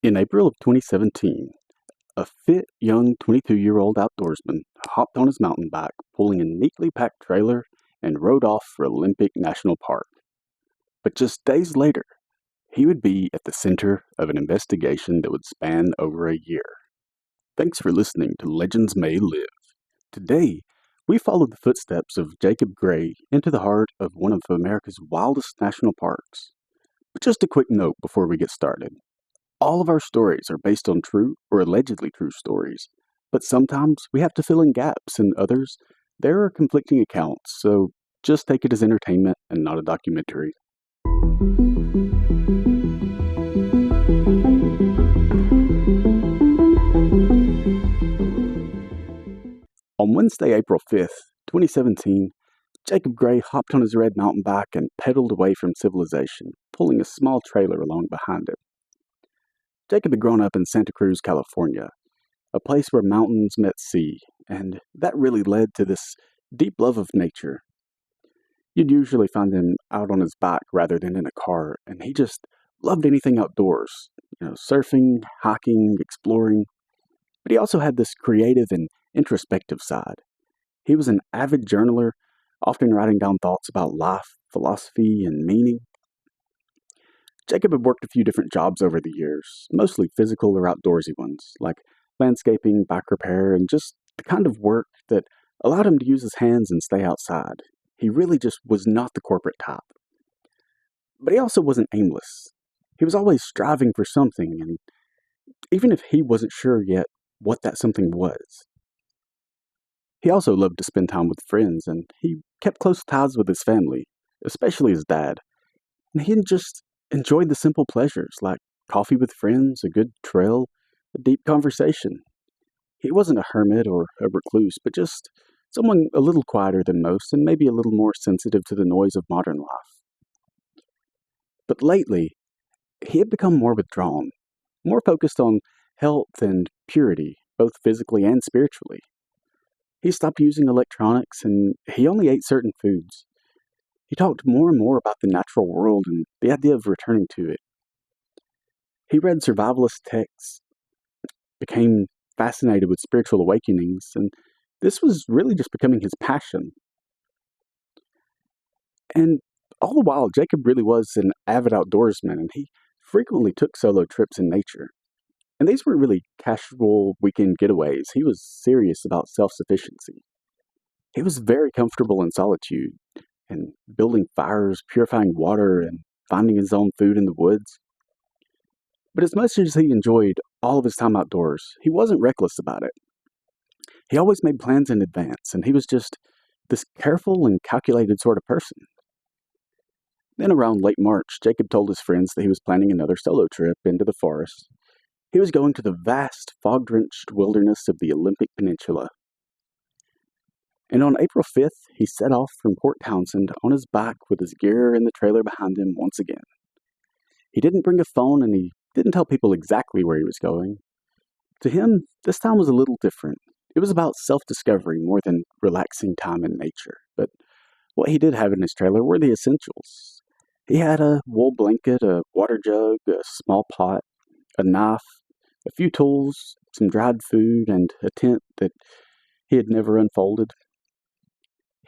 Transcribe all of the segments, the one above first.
In April of 2017, a fit young 22-year-old outdoorsman hopped on his mountain bike, pulling a neatly packed trailer, and rode off for Olympic National Park. But just days later, he would be at the center of an investigation that would span over a year. Thanks for listening to Legends May Live. Today, we follow the footsteps of Jacob Gray into the heart of one of America's wildest national parks. But just a quick note before we get started. All of our stories are based on true or allegedly true stories, but sometimes we have to fill in gaps, and others, there are conflicting accounts, so just take it as entertainment and not a documentary. On Wednesday, April 5th, 2017, Jacob Gray hopped on his red mountain bike and pedaled away from civilization, pulling a small trailer along behind him. Jacob had grown up in Santa Cruz, California, a place where mountains met sea, and that really led to this deep love of nature. You'd usually find him out on his bike rather than in a car, and he just loved anything outdoors, surfing, hiking, exploring. But he also had this creative and introspective side. He was an avid journaler, often writing down thoughts about life, philosophy, and meaning. Jacob had worked a few different jobs over the years, mostly physical or outdoorsy ones, like landscaping, bike repair, and just the kind of work that allowed him to use his hands and stay outside. He really just was not the corporate type. But he also wasn't aimless. He was always striving for something, and even if he wasn't sure yet what that something was. He also loved to spend time with friends, and he kept close ties with his family, especially his dad. And he just enjoyed the simple pleasures like coffee with friends, a good trail, a deep conversation. He wasn't a hermit or a recluse, but just someone a little quieter than most and maybe a little more sensitive to the noise of modern life. But lately, he had become more withdrawn, more focused on health and purity, both physically and spiritually. He stopped using electronics and he only ate certain foods. He talked more and more about the natural world and the idea of returning to it. He read survivalist texts, became fascinated with spiritual awakenings, and this was really just becoming his passion. And all the while, Jacob really was an avid outdoorsman, and he frequently took solo trips in nature. And these weren't really casual weekend getaways. He was serious about self-sufficiency. He was very comfortable in solitude, and building fires, purifying water, and finding his own food in the woods. But as much as he enjoyed all of his time outdoors, he wasn't reckless about it. He always made plans in advance, and he was just this careful and calculated sort of person. Then around late March, Jacob told his friends that he was planning another solo trip into the forest. He was going to the vast, fog-drenched wilderness of the Olympic Peninsula. And on April 5th, he set off from Port Townsend on his bike with his gear in the trailer behind him once again. He didn't bring a phone and he didn't tell people exactly where he was going. To him, this time was a little different. It was about self-discovery more than relaxing time in nature. But what he did have in his trailer were the essentials. He had a wool blanket, a water jug, a small pot, a knife, a few tools, some dried food, and a tent that he had never unfolded.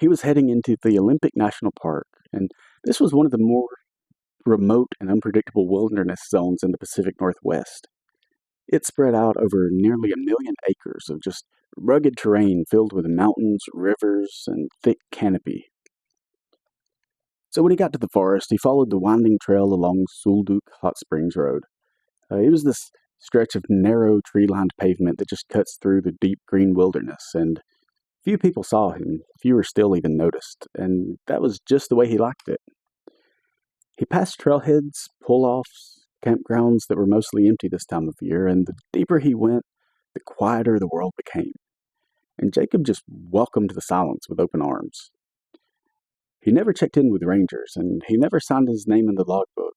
He was heading into the Olympic National Park, and this was one of the more remote and unpredictable wilderness zones in the Pacific Northwest. It spread out over nearly 1 million acres of just rugged terrain filled with mountains, rivers, and thick canopy. So when he got to the forest, he followed the winding trail along Sol Duc Hot Springs Road. It was this stretch of narrow, tree-lined pavement that just cuts through the deep green wilderness, and few people saw him, fewer still even noticed, and that was just the way he liked it. He passed trailheads, pull-offs, campgrounds that were mostly empty this time of year, and the deeper he went, the quieter the world became. And Jacob just welcomed the silence with open arms. He never checked in with rangers, and he never signed his name in the logbook.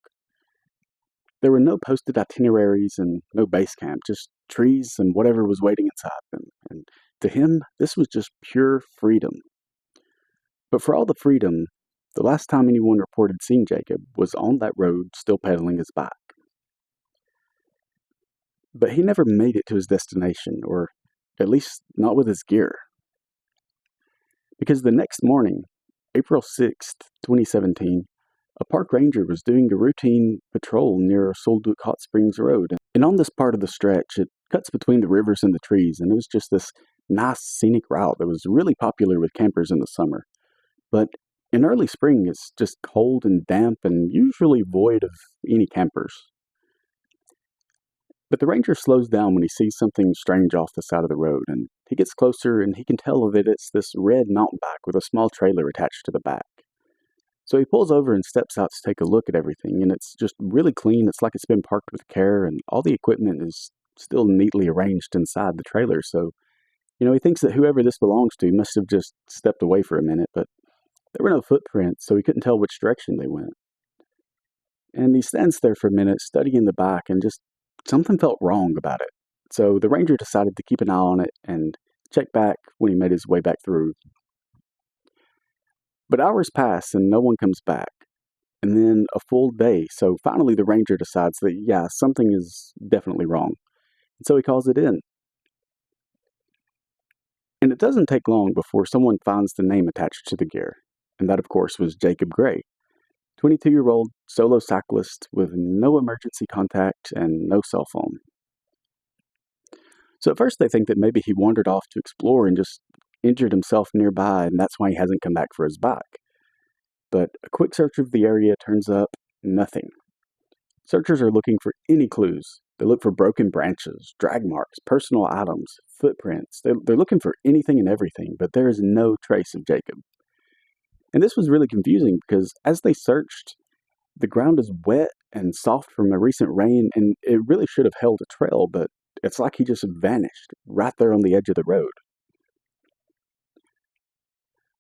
There were no posted itineraries and no base camp, just trees and whatever was waiting inside them, and to him, this was just pure freedom. But for all the freedom, the last time anyone reported seeing Jacob was on that road still pedaling his bike. But he never made it to his destination, or at least not with his gear. Because the next morning, April 6th, 2017, a park ranger was doing a routine patrol near Sol Duc Hot Springs Road. And on this part of the stretch, it cuts between the rivers and the trees, and it was just this nice scenic route that was really popular with campers in the summer. But in early spring, it's just cold and damp and usually void of any campers. But the ranger slows down when he sees something strange off the side of the road, and he gets closer and he can tell that it's this red mountain bike with a small trailer attached to the back. So he pulls over and steps out to take a look at everything, and it's just really clean. It's like it's been parked with care, and all the equipment is still neatly arranged inside the trailer. So, he thinks that whoever this belongs to must have just stepped away for a minute, but there were no footprints, so he couldn't tell which direction they went. And he stands there for a minute, studying the bike, and just something felt wrong about it. So the ranger decided to keep an eye on it and check back when he made his way back through. But hours pass and no one comes back. And then a full day. So finally the ranger decides that, yeah, something is definitely wrong. And so he calls it in. And it doesn't take long before someone finds the name attached to the gear. And that, of course, was Jacob Gray, 22-year-old solo cyclist with no emergency contact and no cell phone. So at first they think that maybe he wandered off to explore and just injured himself nearby, and that's why he hasn't come back for his bike. But a quick search of the area turns up nothing. Searchers are looking for any clues. They look for broken branches, drag marks, personal items, footprints. They're looking for anything and everything, but there is no trace of Jacob. And this was really confusing because as they searched, the ground is wet and soft from a recent rain, and it really should have held a trail, but it's like he just vanished right there on the edge of the road.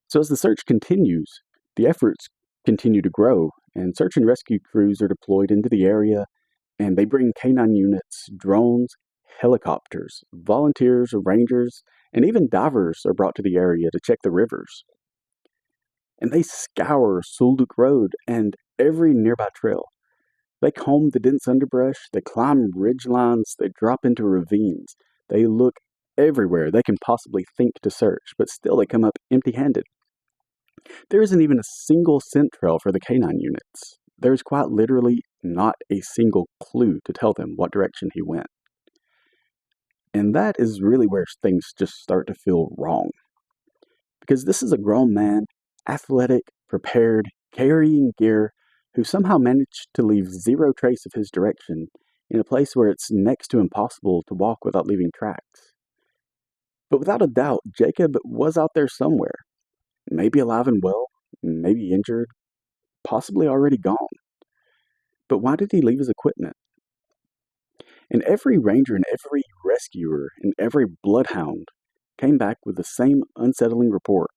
So as the search continues, the efforts continue to grow, and search and rescue crews are deployed into the area, and they bring canine units, drones, helicopters, volunteers, rangers, and even divers are brought to the area to check the rivers. And they scour Sol Duc Road and every nearby trail. They comb the dense underbrush, they climb ridge lines, they drop into ravines. They look everywhere they can possibly think to search, but still they come up empty-handed. There isn't even a single scent trail for the canine units. There's quite literally not a single clue to tell them what direction he went. And that is really where things just start to feel wrong. Because this is a grown man, athletic, prepared, carrying gear, who somehow managed to leave zero trace of his direction in a place where it's next to impossible to walk without leaving tracks. But without a doubt, Jacob was out there somewhere. Maybe alive and well, maybe injured, possibly already gone. But why did he leave his equipment? And every ranger and every rescuer and every bloodhound came back with the same unsettling report.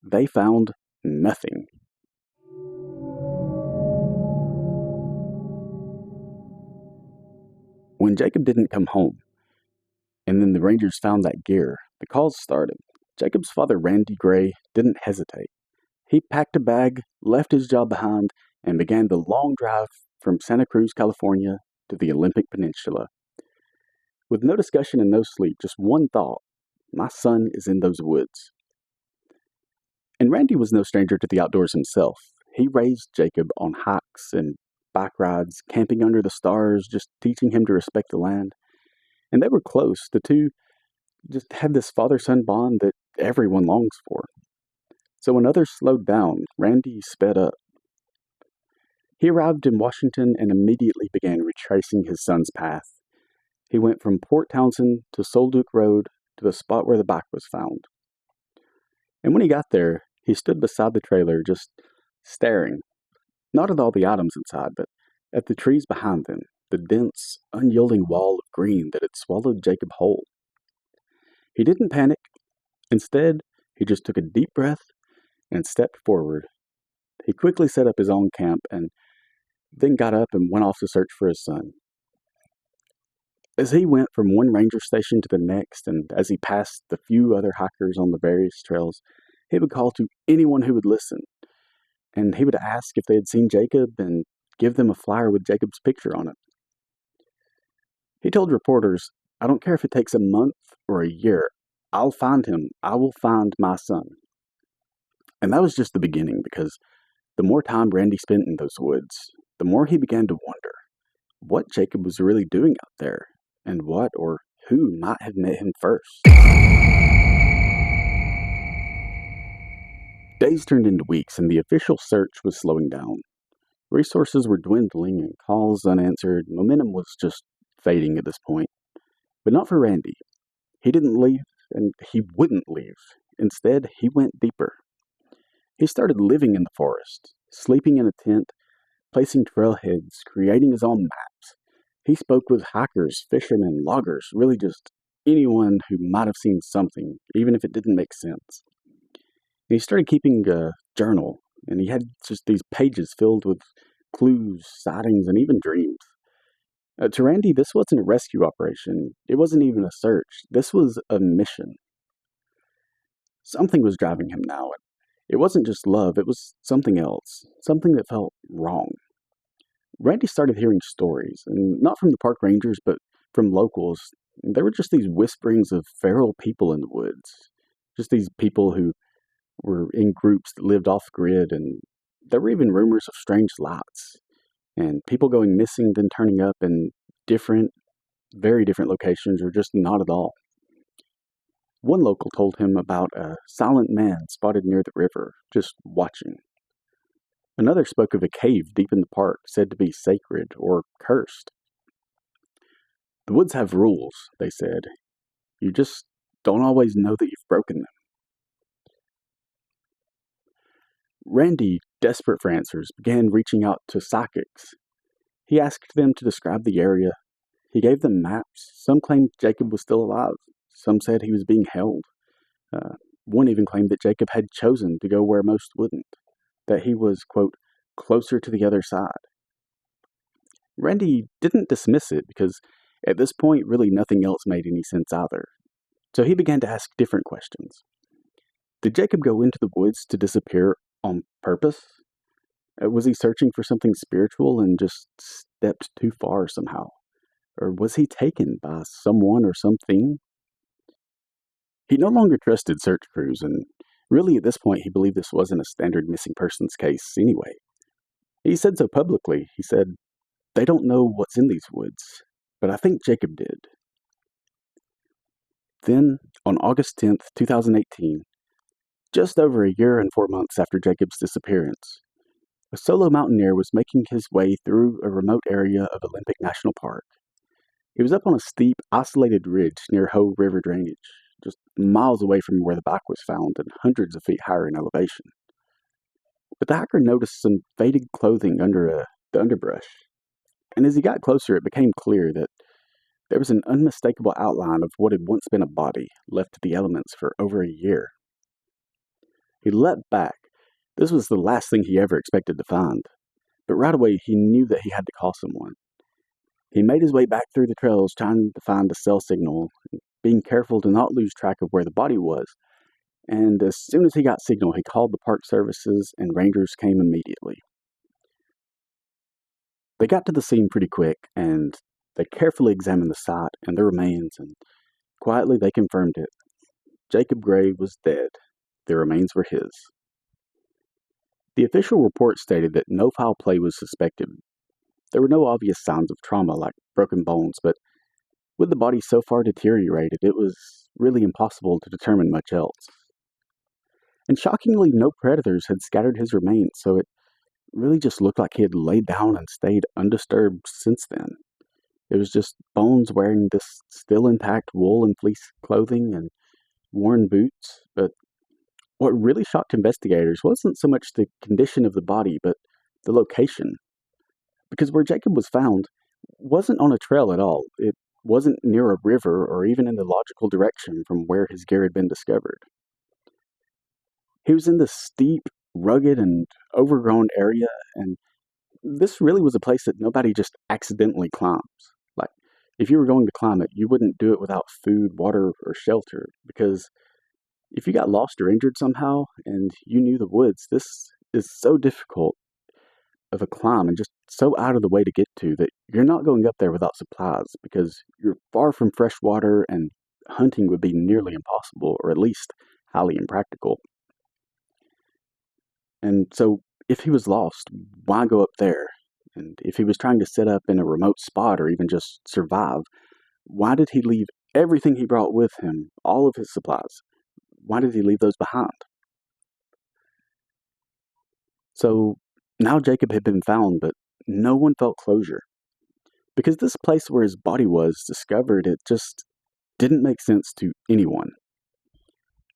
They found nothing. When Jacob didn't come home, and then the rangers found that gear, the calls started. Jacob's father, Randy Gray, didn't hesitate. He packed a bag, left his job behind, and began the long drive from Santa Cruz, California, to the Olympic Peninsula. With no discussion and no sleep, just one thought: my son is in those woods. And Randy was no stranger to the outdoors himself. He raised Jacob on hikes and bike rides, camping under the stars, just teaching him to respect the land. And they were close. The two just had this father-son bond that everyone longs for. So when others slowed down, Randy sped up. He arrived in Washington and immediately began retracing his son's path. He went from Port Townsend to Sol Duc Road to the spot where the bike was found. And when he got there, he stood beside the trailer just staring, not at all the items inside, but at the trees behind them, the dense, unyielding wall of green that had swallowed Jacob whole. He didn't panic. Instead, he just took a deep breath and stepped forward. He quickly set up his own camp and then got up and went off to search for his son. As he went from one ranger station to the next, and as he passed the few other hikers on the various trails, he would call to anyone who would listen. And he would ask if they had seen Jacob and give them a flyer with Jacob's picture on it. He told reporters, "I don't care if it takes a month or a year. I'll find him. I will find my son." And that was just the beginning, because the more time Randy spent in those woods, the more he began to wonder what Jacob was really doing out there, and what or who might have met him first. Days turned into weeks, and the official search was slowing down. Resources were dwindling and calls unanswered. Momentum was just fading at this point. But not for Randy. He didn't leave, and he wouldn't leave. Instead, he went deeper. He started living in the forest, sleeping in a tent, placing trailheads, creating his own maps. He spoke with hikers, fishermen, loggers, really just anyone who might have seen something, even if it didn't make sense. And he started keeping a journal, and he had just these pages filled with clues, sightings, and even dreams. To Randy, this wasn't a rescue operation. It wasn't even a search. This was a mission. Something was driving him now. It wasn't just love, it was something else, something that felt wrong. Randy started hearing stories, and not from the park rangers, but from locals. There were just these whisperings of feral people in the woods. Just these people who were in groups that lived off grid, and there were even rumors of strange lights, and people going missing, then turning up in different, very different locations, or just not at all. One local told him about a silent man spotted near the river, just watching. Another spoke of a cave deep in the park, said to be sacred or cursed. The woods have rules, they said. You just don't always know that you've broken them. Randy, desperate for answers, began reaching out to psychics. He asked them to describe the area. He gave them maps. Some claimed Jacob was still alive. Some said he was being held. One even claimed that Jacob had chosen to go where most wouldn't, that he was, quote, closer to the other side. Randy didn't dismiss it, because at this point, really nothing else made any sense either. So he began to ask different questions. Did Jacob go into the woods to disappear on purpose? Was he searching for something spiritual and just stepped too far somehow? Or was he taken by someone or something? He no longer trusted search crews, and really at this point he believed this wasn't a standard missing persons case anyway. He said so publicly. He said, "They don't know what's in these woods, but I think Jacob did." Then, on August 10th, 2018, just over a year and 4 months after Jacob's disappearance, a solo mountaineer was making his way through a remote area of Olympic National Park. He was up on a steep, isolated ridge near Hoh River drainage, just miles away from where the bike was found and hundreds of feet higher in elevation. But the hiker noticed some faded clothing under the underbrush, and as he got closer, it became clear that there was an unmistakable outline of what had once been a body left to the elements for over a year. He leapt back. This was the last thing he ever expected to find, but right away he knew that he had to call someone. He made his way back through the trails, trying to find a cell signal, being careful to not lose track of where the body was. And as soon as he got signal, he called the park services, and rangers came immediately. They got to the scene pretty quick, and they carefully examined the site and the remains, and quietly they confirmed it. Jacob Gray was dead. The remains were his. The official report stated that no foul play was suspected. There were no obvious signs of trauma like broken bones, but with the body so far deteriorated, it was really impossible to determine much else. And shockingly, no predators had scattered his remains, so it really just looked like he had laid down and stayed undisturbed since then. It was just bones wearing this still intact wool and fleece clothing and worn boots. But what really shocked investigators wasn't so much the condition of the body, but the location. Because where Jacob was found wasn't on a trail at all. It wasn't near a river or even in the logical direction from where his gear had been discovered. He was in this steep, rugged, and overgrown area, and this really was a place that nobody just accidentally climbs. Like, if you were going to climb it, you wouldn't do it without food, water, or shelter, because if you got lost or injured somehow and you knew the woods, this is so difficult. of a climb and just so out of the way to get to that you're not going up there without supplies because you're far from fresh water and hunting would be nearly impossible or at least highly impractical. And so if he was lost, why go up there? And if he was trying to set up in a remote spot or even just survive, why did he leave everything he brought with him, all of his supplies? Why did he leave those behind? So now Jacob had been found, but no one felt closure. Because this place where his body was discovered, it just didn't make sense to anyone.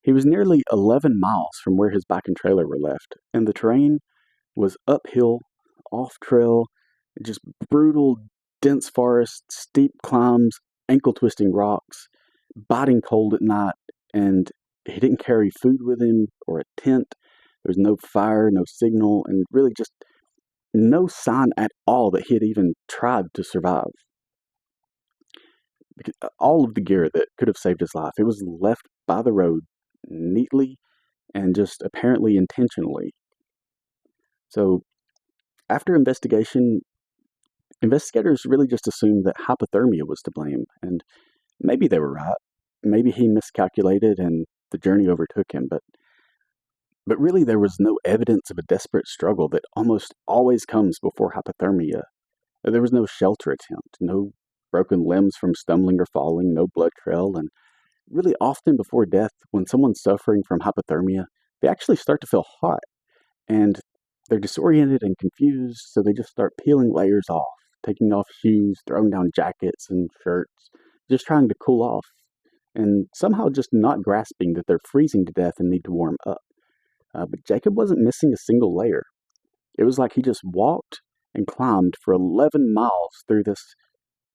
He was nearly 11 miles from where his bike and trailer were left, and the terrain was uphill, off trail, just brutal, dense forest, steep climbs, ankle twisting rocks, biting cold at night, and he didn't carry food with him or a tent. There was no fire, no signal, and really just no sign at all that he had even tried to survive. Because all of the gear that could have saved his life, it was left by the road neatly and just apparently intentionally. So after investigation, investigators really just assumed that hypothermia was to blame, and maybe they were right. Maybe he miscalculated and the journey overtook him, but really there was no evidence of a desperate struggle that almost always comes before hypothermia. There was no shelter attempt, no broken limbs from stumbling or falling, no blood trail, and really often before death, when someone's suffering from hypothermia, they actually start to feel hot, and they're disoriented and confused, so they just start peeling layers off, taking off shoes, throwing down jackets and shirts, just trying to cool off, and somehow just not grasping that they're freezing to death and need to warm up. But Jacob wasn't missing a single layer. It was like he just walked and climbed for 11 miles through this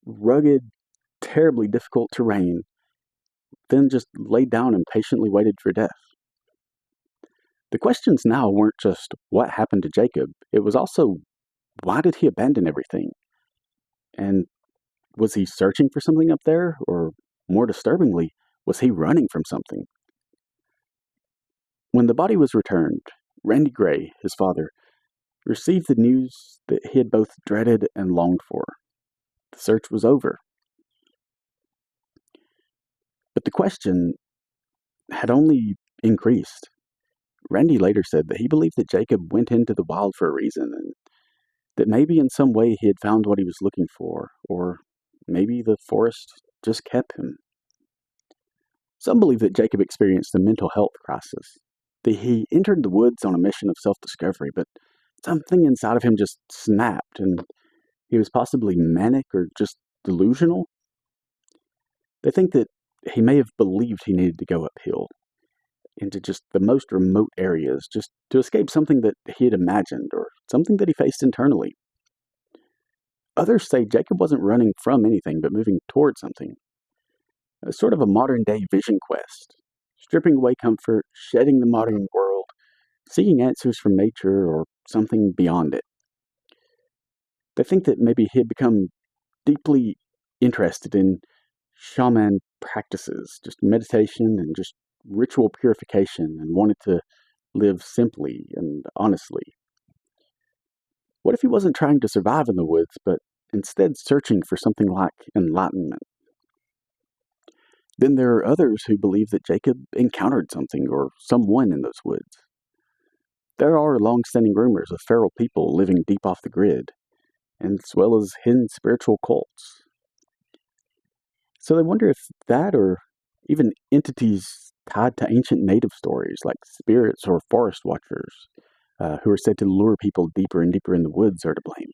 rugged, terribly difficult terrain, then just laid down and patiently waited for death. The questions now weren't just what happened to Jacob, it was also why did he abandon everything? And was he searching for something up there? Or more disturbingly, was he running from something? When the body was returned, Randy Gray, his father, received the news that he had both dreaded and longed for. The search was over. But the question had only increased. Randy later said that he believed that Jacob went into the wild for a reason, and that maybe in some way he had found what he was looking for, or maybe the forest just kept him. Some believe that Jacob experienced a mental health crisis, that he entered the woods on a mission of self-discovery, but something inside of him just snapped, and he was possibly manic or just delusional. They think that he may have believed he needed to go uphill into just the most remote areas just to escape something that he had imagined or something that he faced internally. Others say Jacob wasn't running from anything but moving towards something. A sort of a modern-day vision quest, stripping away comfort, shedding the modern world, seeking answers from nature or something beyond it. They think that maybe he had become deeply interested in shaman practices, just meditation and just ritual purification, and wanted to live simply and honestly. What if he wasn't trying to survive in the woods, but instead searching for something like enlightenment? Then there are others who believe that Jacob encountered something or someone in those woods. There are long-standing rumors of feral people living deep off the grid, as well as hidden spiritual cults. So they wonder if that, or even entities tied to ancient native stories like spirits or forest watchers, who are said to lure people deeper and deeper in the woods, are to blame.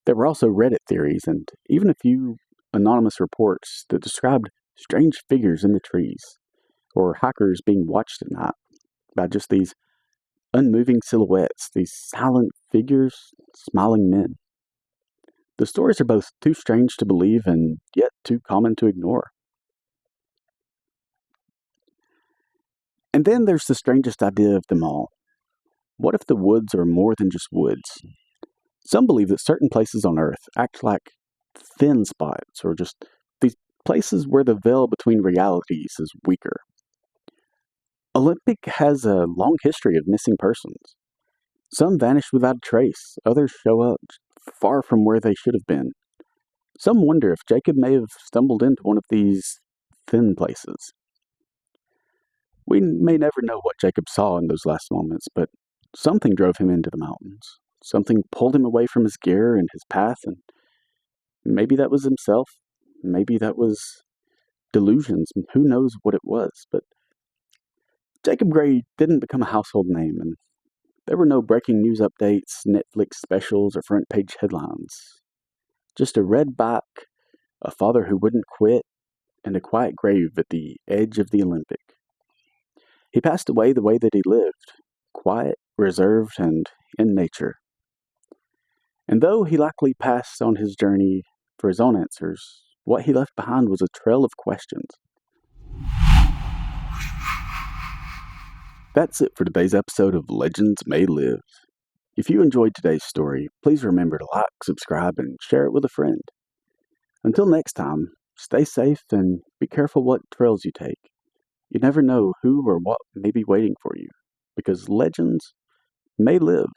There were also Reddit theories and even a few anonymous reports that described strange figures in the trees, or hikers being watched at night by just these unmoving silhouettes, these silent figures, smiling men. The stories are both too strange to believe and yet too common to ignore. And then there's the strangest idea of them all. What if the woods are more than just woods? Some believe that certain places on Earth act like thin spots, or just these places where the veil between realities is weaker. Olympic has a long history of missing persons. Some vanish without a trace, others show up far from where they should have been. Some wonder if Jacob may have stumbled into one of these thin places. We may never know what Jacob saw in those last moments, but something drove him into the mountains. Something pulled him away from his gear and his path, and maybe that was himself. Maybe that was delusions. Who knows what it was, but Jacob Gray didn't become a household name, and there were no breaking news updates, Netflix specials, or front page headlines. Just a red bike, a father who wouldn't quit, and a quiet grave at the edge of the Olympic. He passed away the way that he lived, quiet, reserved, and in nature. And though he likely passed on his journey for his own answers, what he left behind was a trail of questions. That's it for today's episode of Legends May Live. If you enjoyed today's story, please remember to like, subscribe, and share it with a friend. Until next time, stay safe and be careful what trails you take. You never know who or what may be waiting for you, because legends may live.